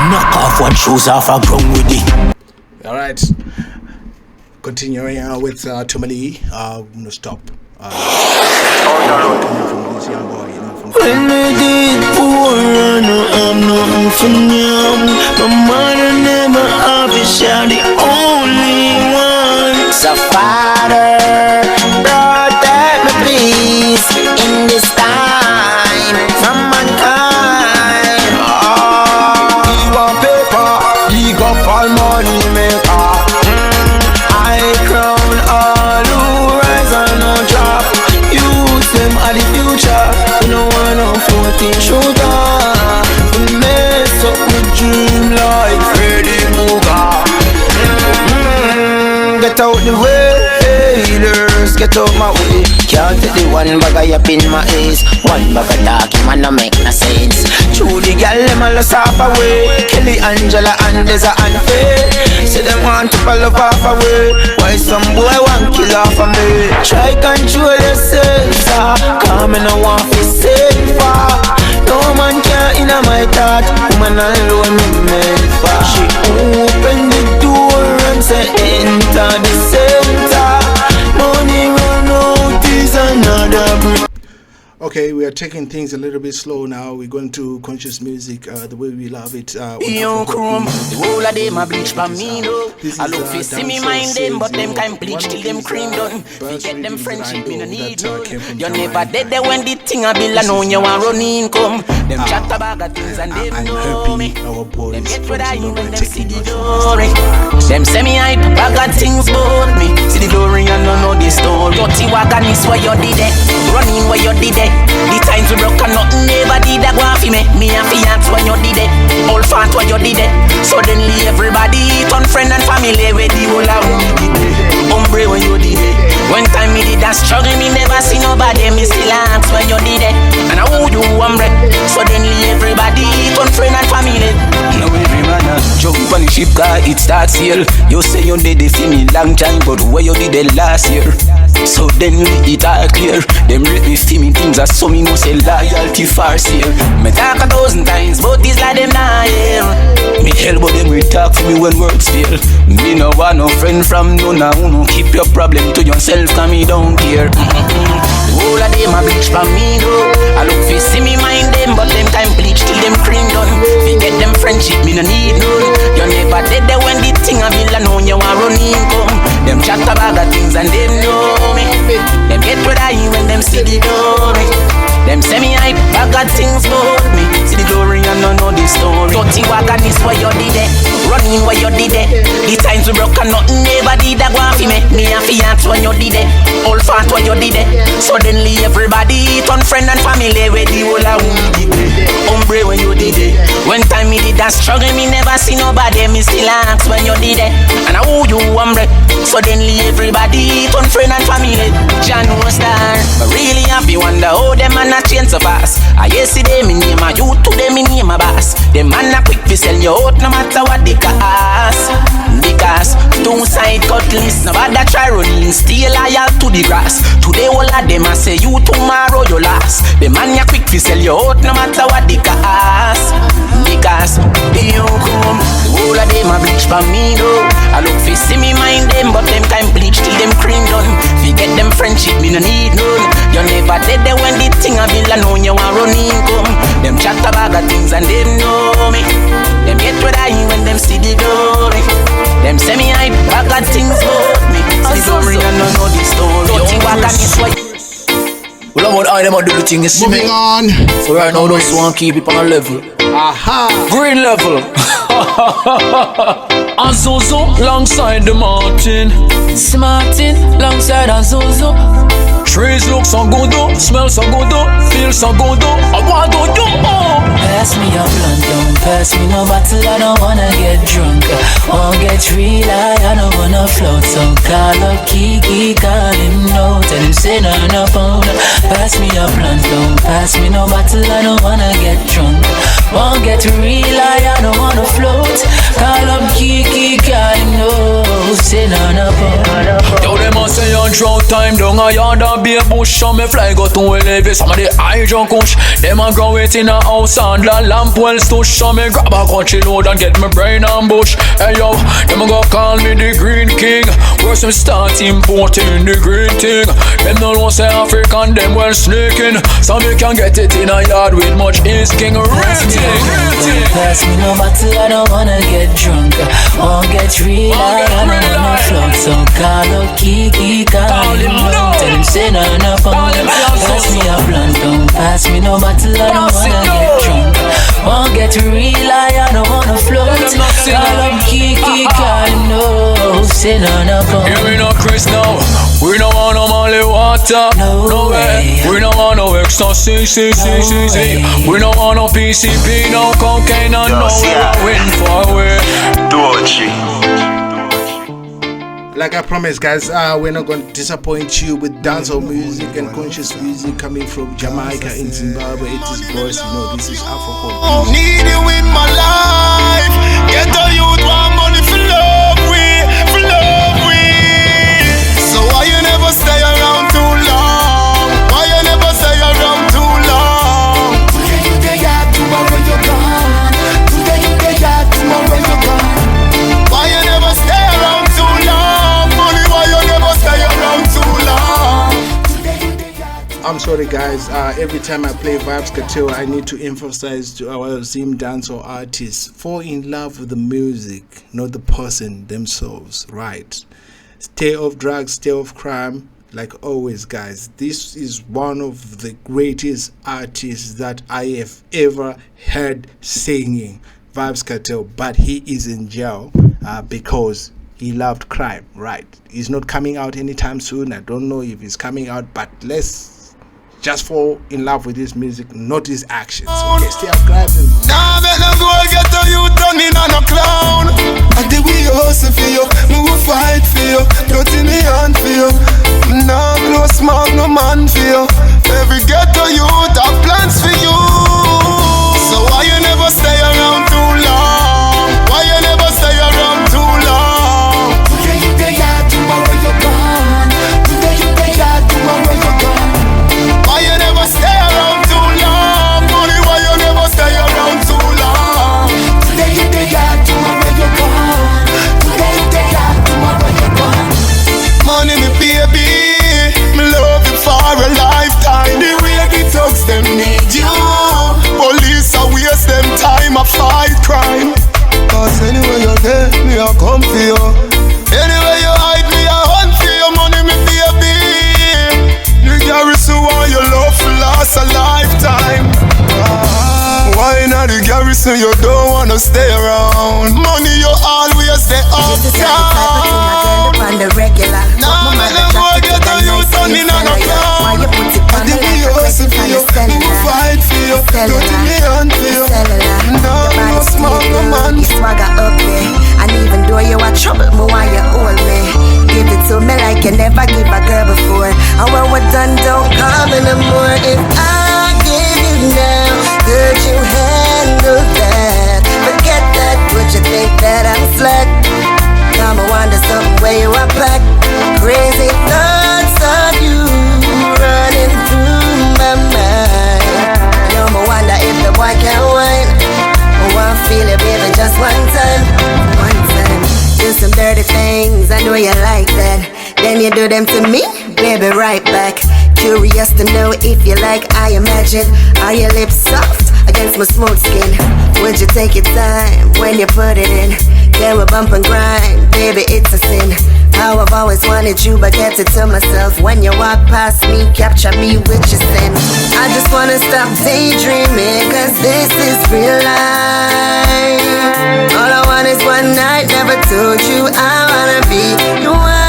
Speaker 5: Knock off one shoes off a ground with it.
Speaker 1: Alright. Continuing with Tommy Lee. No stop. Coming from this young boy, you know, from
Speaker 10: when I did poor, I know I'm nothing for them. My mother never obviously the only one.
Speaker 5: So Father, protect me please in this time from mankind.
Speaker 3: He want paper, he got all money maker. I crown all who rise and no drop. Use them at the future. We no want no 14 shooter. We mess up my dream like Freddy Muga. Get out the way, haters, get out my way. Can't take the one bag of up in my ace. One bag of talking man no make no sense. Through the gal them all lost half away. Kelly, Angela and Deza and Faye. Say them want to pull up half away. Why some boy want kill off of me? Try control yourself, sir. Come and I want to save far. No man can in my thought. Woman alone me made far. She open the door and say enter the center. Money run out is another brick.
Speaker 1: Okay, we are taking things a little bit slow now. We're going to conscious music, the way we love it.
Speaker 8: Young Chrome, the whole of them a bleach for me though. I look for see me mind them, but them can bleach till them cream done. We get them friendship, me no need none. You never dead there when the thing a bill, I know you want run income. Them chat about things and them know me. Them get what I even them see the glory. Them say me hype, bag of things about me. See the glory and don't know the story. Dirty wagon is where you did it. Running where you did it. The times we broke and nothing never did that go for me. Me and fiance when you did it. All fat when you did it. Suddenly everybody turn friend and family with the whole of we did it. Hombre when you did it. When time me did that struggle, me never see nobody. Me still ask when you did it. And I would do hombre. Suddenly everybody turn friend and family.
Speaker 11: Now every man jump on the ship car, it starts here. You say you did it for me long time, but where you did it last year? So then it all clear. Them rate me steamy things as so me no say loyalty far sale. Me talk 1,000 times, but it's like them not here. Me hell but them we talk for me when words fail. Me no want no friend from none of who no keep your problem to yourself, cause me don't care.
Speaker 8: All of them a bleach from me though. I look fi see me mind them, but them time bleach till them cream done. Fi get them friendship, me no need none. You never dead there when the thing a villain on you a running come. Them chat about the things and them know me. Them get what I when them see the glory. Them say me hype, I got things about me. See the glory and no know the story. Dirty wagon is where you did it. Running where you did it. The times we broke and nothing never did that go for me. Me and fiance when you did it. All fat when you did it. Suddenly everybody turn friend and family with the whole of we did it. Hombre when you did it. When time me did that struggle, me never see nobody. Me still ask when you did it. And I owe you hombre. Suddenly everybody turn friend and family. John was there. But really happy wonder how them man a change so fast. I yesterday me name a you, today me name a boss. Them man a quick to sell you out no matter what they cost. Because two side cutlass, nobody try running, stay loyal to the grass. Today all of them a say you, tomorrow you last. The man a quick to sell you out no matter what they cost. Because they you come, all of them a bleach for me though. I look fi see me mind them, but them time bleach till them cream done. Fi get them friendship, me no need none. You never dead there when the thing a villain on you a running come. Them chat about the things and them know me. Them get what I when them see the glory. Them say me hype, I got things about me. See the glory and no know the story. Dirty wagon is why.
Speaker 11: Well, I'm out them a do the thing, you see me.
Speaker 1: Moving on.
Speaker 11: So right now, those one keep it on a level.
Speaker 1: Aha.
Speaker 11: Green level.
Speaker 2: Azozo alongside the mountain.
Speaker 12: Smartin alongside Azozo.
Speaker 2: Trees look so good, smell so good, feel so good. I want to do more.
Speaker 12: Pass me a blunt, don't pass me no bottle. I don't wanna get drunk. Won't get real high, I don't wanna float. So call up Kiki, call him no. Tell him say no, no phone. Pass me a blunt, don't pass me no bottle. I don't wanna get drunk. Won't get real high, I don't wanna float. Call up Kiki, call him no. Say no, no phone.
Speaker 2: Yo, them a say on drought time, down a yard and be a bush. So me fly go to elevate. Some of the high junk kush. Them a grow it in a house and the lamp well stush. So me grab a country load and get my brain ambush. Hey yo, them a go call me the green king. Where some start importing the green thing. Them no know say African, them well sneaking. So me can get it in a yard with much ease. King
Speaker 12: pass me no bottle, I don't wanna get drunk. Won't get real, I don't wanna float. So call up Kiki, call him no. Tell him say no, no phone. Pass me a blunt, don't pass me no bottle, I don't wanna get drunk. Won't get real, I don't wanna float. Call up Kiki, call him no. Say no, no phone.
Speaker 2: Here we no Chris now. We don't want no Molly water. No way. We don't want no ecstasy. We don't want no PCP, no cocaine, and no heroin for we.
Speaker 1: Like I promised, guys, we're not going to disappoint you with dancehall music and conscious music coming from Jamaica in Zimbabwe. It is boys, you know, this is Afro.
Speaker 13: Need you in my life. Get a youth want money for love we. So why you never stay around too long? Why you never stay around too long? Today you dey out, tomorrow you're gone. Today you dey out, tomorrow you're gone. Why you never stay around too long? Money, why you never stay around too long?
Speaker 1: I'm sorry, guys. Every time I play Vibes Cartel, I need to emphasize to our Zimdancehall artists: fall in love with the music, not the person themselves. Right? Stay off drugs, stay off crime. Like always, guys, this is one of the greatest artists that I have ever heard singing Vibes Cartel, but he is in jail because he loved crime, right? He's not coming out anytime soon. I don't know if he's coming out, but let's just fall in love with his music, not his actions. Okay, stay subscribing.
Speaker 13: Nah, make no go get to you turning on a clown. I think we hustle for you, we will fight for you, dirty me hand for you. Nah, close mouth, no man for you. Every ghetto youth have plans for you. So why you never stay around too long? Why you never stay around too long? Today you day out, tomorrow you're gone. Today you day out, tomorrow you're gone. Why you never stay around too long? Money, why you never stay around too long? Today you day out, tomorrow you're gone. Today you day out, tomorrow you're gone. Money, me baby, me love you for a lifetime. The way the thugs them need you. Police are waste them time a fight crime. Cause anywhere you're there, me I come for you. Anywhere you hide me, I hunt for your money, me baby. You garrison want your love for last a lifetime. Why not the garrison you don't wanna stay around? Money you always stay uptown.
Speaker 14: On the regular.
Speaker 13: Nah, man, I'm gonna get on you, turning on a clown. I think we hustle for you, we will fight for you, dirty me hand for you. No smoke, no man.
Speaker 14: You swagger up there, and even though you are trouble, me why you hold me. Give it to me like you never give a girl before. And when we're done, don't come in the more. If I give you now, could you handle that? Forget that, would you think that I'm slack? Now I wonder something where you are back. Crazy thoughts of you running through my mind. You know me wonder if the boy can whine. I want to feel it, baby, just one time. One time. Do some dirty things, I know you like that. Then you do them to me, baby, right back. Curious to know if you like, I imagine. Are your lips soft against my smooth skin? Would you take your time when you put it in? Then we bump and grind, baby, it's a sin. How I've always wanted you, but kept it to myself. When you walk past me, capture me with your sin. I just wanna stop daydreaming, cause this is real life. All I want is one night, never told you I wanna be your wife.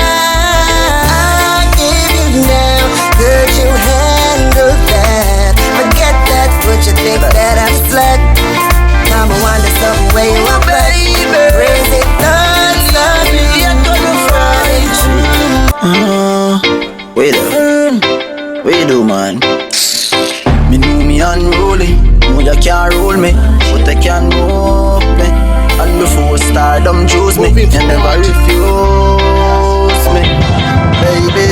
Speaker 14: I give you now, could you handle that? Forget that, would you think that I'm slack? Now I wonder something where you are, baby. Crazy thoughts of me, I'm gonna running through.
Speaker 10: Wait up, what you do, man? Me know me unruly, know you can't rule me, but I can't move me. And before stardom choose me, you never refuse me, baby.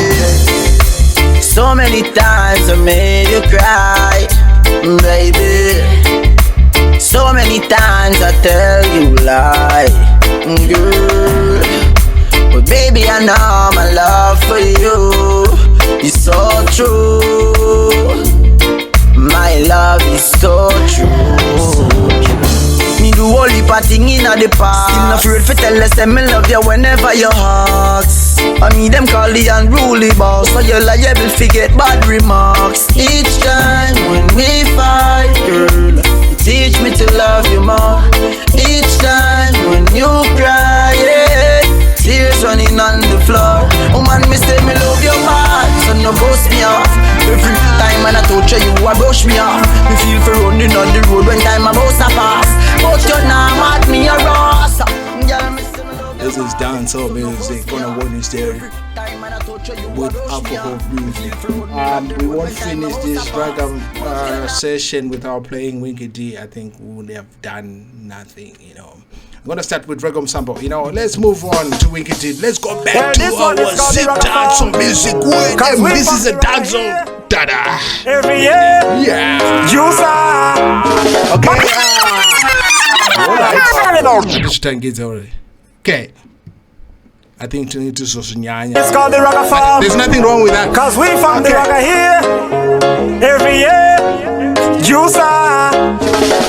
Speaker 10: So many times I made you cry, baby. So many times I tell you lie, girl. But baby, I know my love for you is so true. My love is so true. Me do all the parting in the past. Still not afraid to tell us that me love you whenever you ask. I mean them call the unruly boss, so you're liable to get bad remarks. Each time when we fight, girl, teach me to love you more. Each time when you cry, yeah, tears running on the floor. Oh man, me say me love you bad, so no ghost me off. Every time when I touch you, I brush me off. Me feel for running on the road when time about to pass. But you're not mad, me a Ross.
Speaker 1: This is dancehall music on a one stereo with alcohol music. We won't finish this ragga session without playing Winky D. I think we would have done nothing, you know. I'm gonna start with ragga masambo. You know, let's move on to Winky D. Let's go back to our Zimdancehall music. This is a dancehall dada.
Speaker 2: Every year,
Speaker 1: yeah.
Speaker 2: Okay.
Speaker 1: Alright. Okay. I think you need to sosinyanya.
Speaker 2: It's called the ragga farm.
Speaker 1: There's nothing wrong with that.
Speaker 2: Cause we found the ragga here. Every year, Jusa.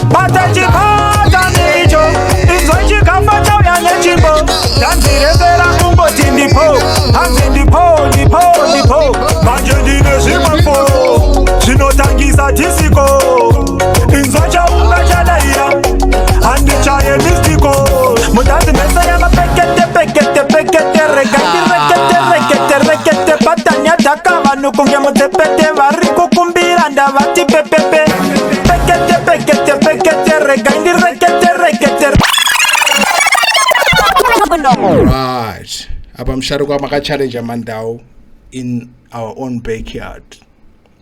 Speaker 2: Patachi Patanijo. It's when you come for Chow and Jimbo. That's the Revera Kumbo in the pole. I'm in the pole. Manjadi Nesimapo. Chino Tangi Statistico. In such a Ungajadaya. And the Chinese Tico. Mutati Mesa, I'm a packet. vanhu kunge mudzepete vari kukumbira ndavati pepepe pekete rega indirekete
Speaker 1: right apa msharuka makachallenge mandau in our own backyard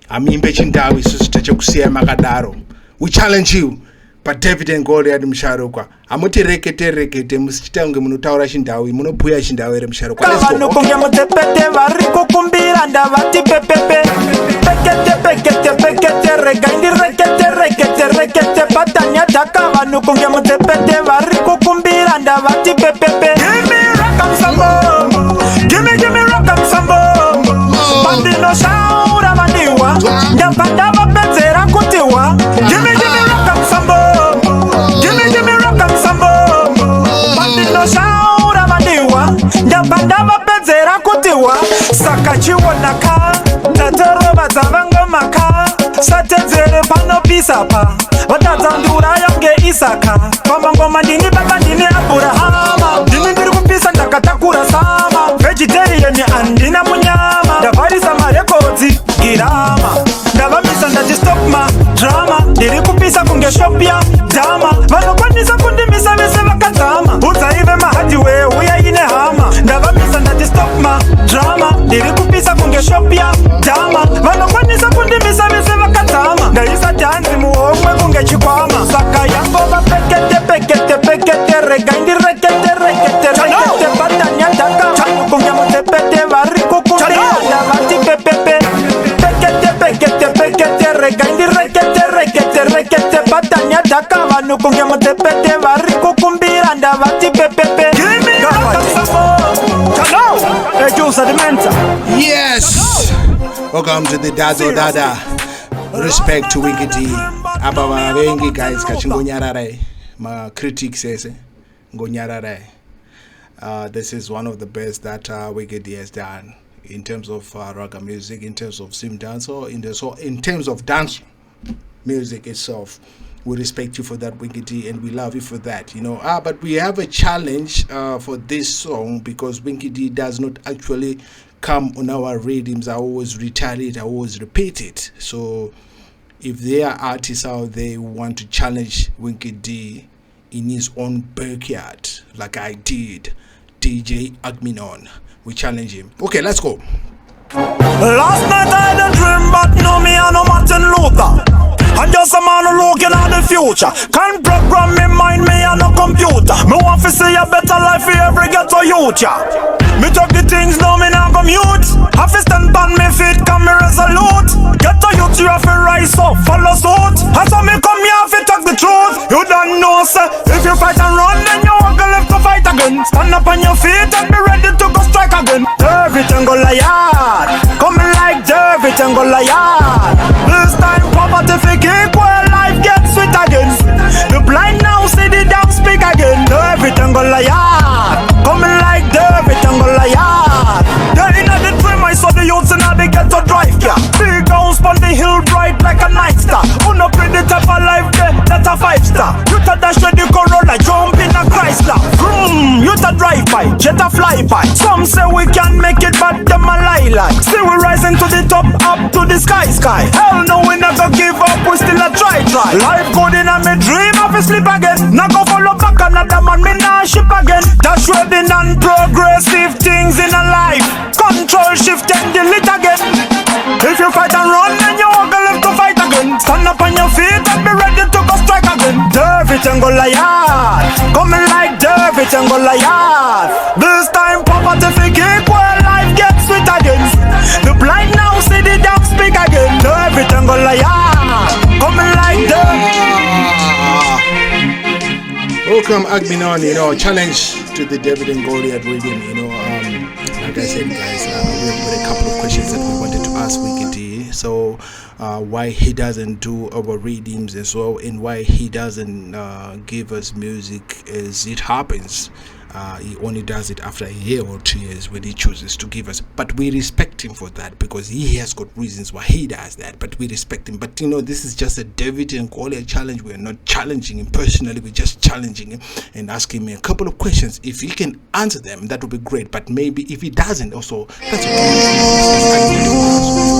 Speaker 1: amimbe chindau isusu tachekusiya makadaro. We challenge you but David and Goliath msharuka amuti rekete musichita unge munotaura chindau munobhuya chindau ere msharuka.
Speaker 2: Vanhu kunge mudzepete vari kukumbira ndavati pepepe pekete rega indirekete patanya dhaka vanhu kunge mudzepete vari kukumbira ndavati pepepe. Give me rock and sambo, give me rock and sambo, bandino shaura mandiwa ndapanda vapedzera kutiwa. Give me rock and sambo, give me rock and sambo, bandino shaura mandiwa ndapanda vapedzera kutiwa. Saka chionaka tatoroba dzavangomaka satedzere panopisapa vatadzandura yange Isaka pamangoma ndini baba ndini Abrahama ndini ndiri kupisa ndakatakura sama vegetarian andina munyama ndavharisa marekodzi girama ndavamisa ndachistop madrama ndiri kupisa kunge shop ya dhama vanokwanisa kundimisa vese vakadzama udzaive mahadiwe uya ine hama ndavamisa ndachistop madrama ndiri kupisa kunge shop ya dhama vanokwanisa kundimisa vese vakadzama ndaisa dhanzi muhomwe kunge chikwama saka yangova pekete rega indirekete patanya dhaka kunge mudzepete vari kukumbira ndavati pepepe pekete rega indirekete patanya dhaka vanhu kunge mudzepete vari kukumbira ndavati pepepe.
Speaker 1: Yes, welcome to the dzadza. Respect to Winky D. Apa vavengi guys kachingonyararai ma critics ese ngonyararai. This is one of the best that Winky D has done in terms of ragga music, in terms of Zimdancehall, in terms of dance music itself. We respect you for that, Winky D, and we love you for that, you know. But we have a challenge for this song because Winky D does not actually come on our riddims. I always retaliate, I always repeat it. So if there are artists out there who want to challenge Winky D in his own backyard, like I did DJ Agemenon, we challenge him. Okay, let's go.
Speaker 2: Last night I had a dream, but no me and no Martin Luther. I'm just a man looking at the future. Can't program me mind, me and no computer. Me want to see a better life for every ghetto youth, yeah. Me talk the things, now me not commute. Have to stand on me feet, come me resolute. Ghetto youth, you have to rise up, follow suit. As I me come here, have to talk the truth. You don't know, sir. If you fight and run, then you won't go left to fight again. Stand up on your feet and be ready to go strike again. Everything go Goliath, coming like everything go Goliath. This time poverty fi equal, life gets sweet again. The blind now see the dumb speak again. Everything go Goliath, coming like everything go Goliath. Then in the dream I saw the youths in the ghetto drive car. Big house on the hill bright like a night star. Who no pretty type of life then, that's a 5-star. You to dash with the Corolla, jump in a Chrysler. Vroom, you to drive by, jet a fly by. Some say we can make it but them a lie like. Still we rising to the top, up to the sky. Hell no, we never give up, we still a try. Life good in a me dream, I fi sleep again. Now go follow back another man, me nah ship again. That's where the non-progressive things in a life. Control shift and delete again. If you fight and run, then you won't go left to fight again. Stand up on your feet and be ready to go strike again. Everything go Goliath, coming like everything go Goliath. This time poverty fi equal, life gets sweet again. The blind now see the dumb speak again. Everything go Goliath, coming like
Speaker 1: Welcome Agemenon, you know, challenge to the David and Goliath Riddim, you know. Like I said, guys, we have got a couple of questions that we wanted to ask Winky D. So why he doesn't do our riddims as well, and why he doesn't give us music as it happens. He only does it after a year or 2 years when he chooses to give us, but we respect him for that because he has got reasons why he does that, but we respect him. But you know, this is just a David and Goliath challenge. We are not challenging him personally, we're just challenging him and asking him a couple of questions. If he can answer them, that would be great, but maybe if he doesn't also, that's okay.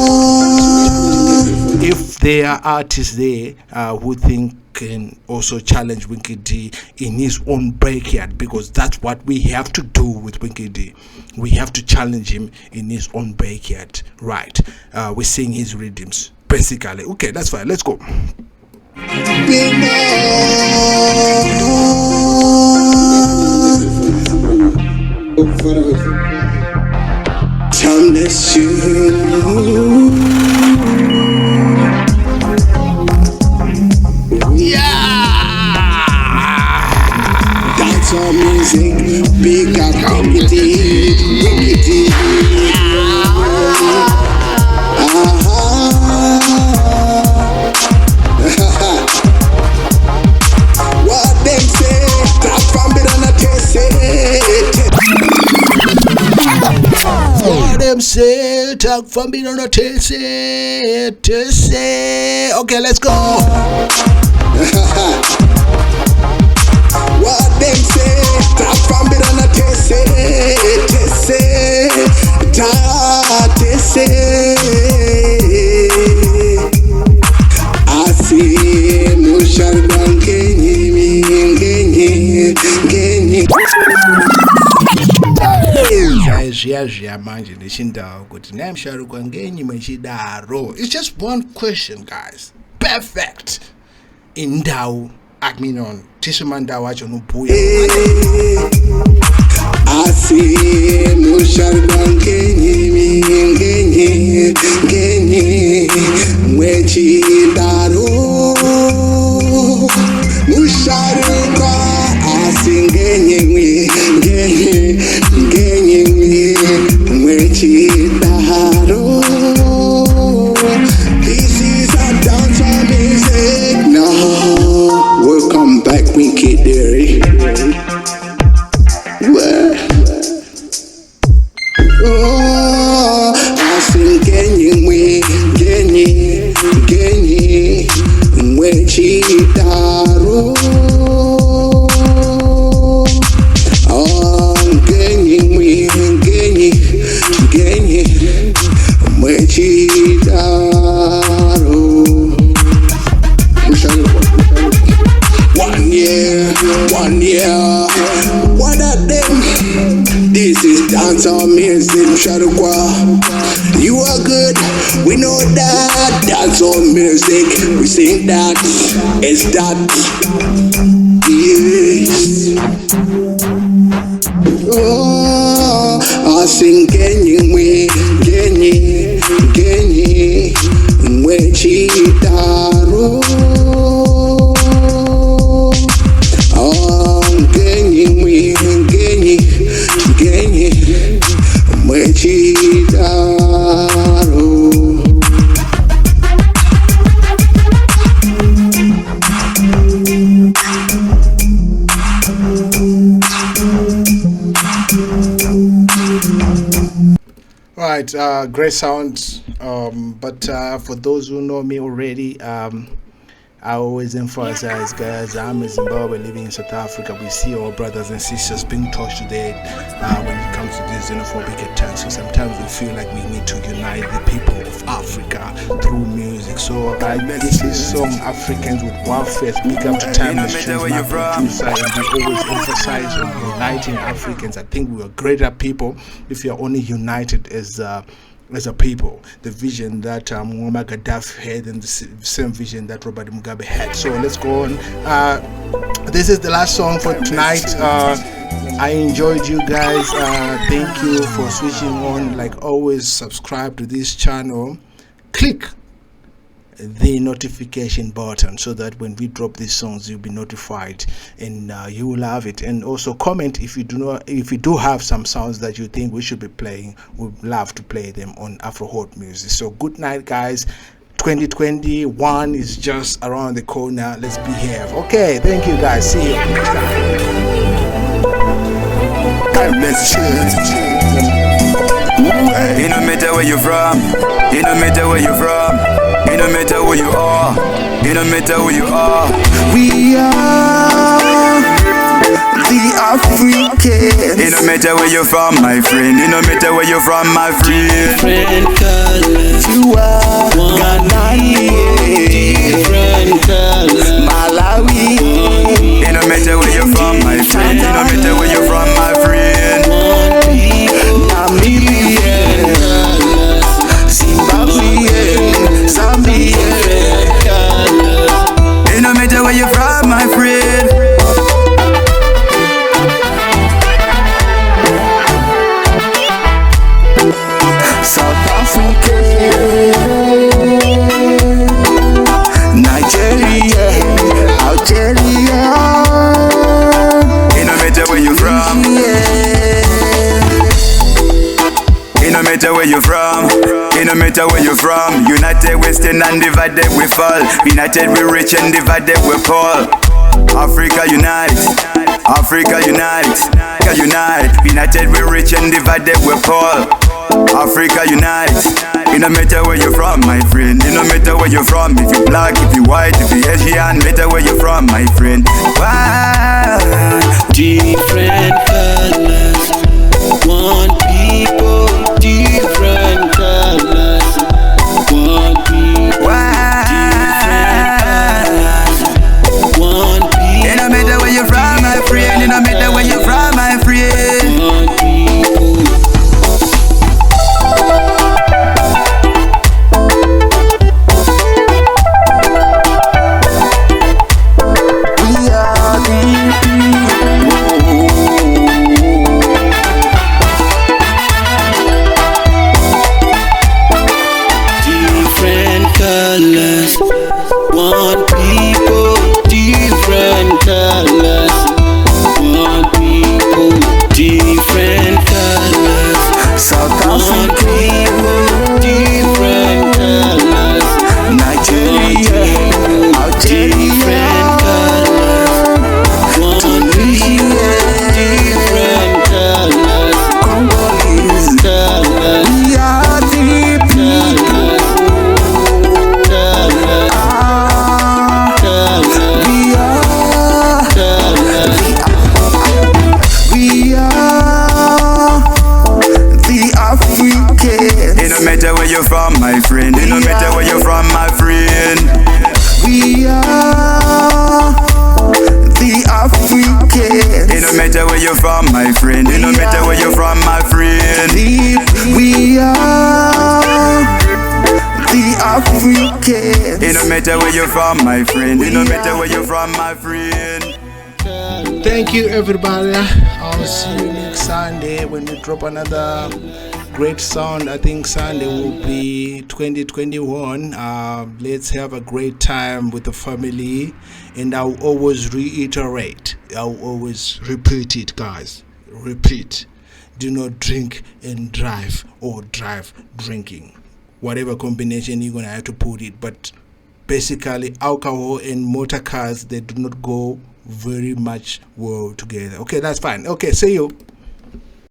Speaker 1: there are artists there who think can also challenge Winky D in his own backyard, because that's what we have to do with Winky D. We have to challenge him in his own backyard, right? We're seeing his rhythms basically. Okay, that's fine. Let's go.
Speaker 15: Timeless you. Dancehall music, big up wickedy. What them say, clap from bit on a taste it.
Speaker 1: What them say, talk from me on a taste it. Okay, let's go.
Speaker 15: What them say, clap from bit on a taste it. I see motion down genyi.
Speaker 1: It's just one question, guys. Perfect. Indau Agemenon Tisumanda Wajonubuya.
Speaker 15: I see motion down genyi wechi daro musharuka asingenye wechi daro. This is a dancehall music now. Welcome back, Winky Dairy. Oh, I sing genye wechi daro. Oh, genye wechi daro. 1 year. What are them? This is dancehall music, Shadukwa. You are good, we know that. Dancehall music, we sing that. It's that. Yes. Oh, I sing genyi wechi daro.
Speaker 1: Right, great sounds. But for those who know me already, I always emphasize, guys, I'm a Zimbabwe living in South Africa. We see our brothers and sisters being touched today when it comes to this xenophobic attack. So sometimes we feel like we need to unite the people of Africa through music. So I did this song, Africans with Warfare. Big up to Timeless, my producer, and we always emphasize on uniting Africans. I think we are greater people if we are only united as a people. The vision that Muammar Gaddafi had and the same vision that Robert Mugabe had. So let's go on. This is the last song for tonight. I enjoyed you guys. Thank you for switching on. Like always, subscribe to this channel. Click the notification button so that when we drop these songs you'll be notified and you will love it. And also comment if you do have some sounds that you think we should be playing. We'd love to play them on Afro Hot Music. So good night, guys. 2021 is just around the corner. Let's behave. Okay, thank you guys. See you next time.
Speaker 16: It no matter where you're from, it no matter where you're from, it no matter where you are, it no matter who you are.
Speaker 15: We are the Africans.
Speaker 16: It no matter where you're from, my friend. It no matter where you're from, my friend.
Speaker 15: Different colors, you are Ghanaian.
Speaker 10: Nigeria, Algeria.
Speaker 16: It no matter where you from. It no matter where you from. It no matter where you from. United we stand and divided we fall. United we rich and divided we poor. Africa unite. Africa unite. Africa unite. United we rich and divided we poor. Africa unite. It no matter where you from, my friend. It no matter where you from. If you black, if you white, if you Asian, matter where you from, my friend. Wow.
Speaker 17: Different colors, one people. Different colors, one people.
Speaker 16: Wow.
Speaker 17: Different colors, one people.
Speaker 16: It no matter where you from, my friend. It no matter where you from, my friend.
Speaker 17: One people. Colors, one people, different colors, one people, different colors,
Speaker 10: South
Speaker 17: one
Speaker 10: Africa,
Speaker 17: people, different colors,
Speaker 10: Nigeria,
Speaker 17: different colors, one people, different colors,
Speaker 10: Congolese,
Speaker 17: colors,
Speaker 10: we are the people. We are the Africans.
Speaker 16: It no matter where you from, my friend. It no matter where you from, my friend.
Speaker 10: We are the Africans.
Speaker 16: It no matter where you from, my friend. It no matter where you from, my friend.
Speaker 10: We are the Africans.
Speaker 16: It no matter where you from, my friend. It no matter where you from, my friend.
Speaker 1: Thank you, everybody. I'll see you next Sunday when we drop another great sound. I think Sunday will be 2021. Let's have a great time with the family. And I'll always reiterate, I'll always repeat it, guys. Repeat. Do not drink and drive, or drive drinking. Whatever combination you're gonna have to put it. But basically, alcohol and motor cars, they do not go very much well together. Okay, that's fine. Okay, see you.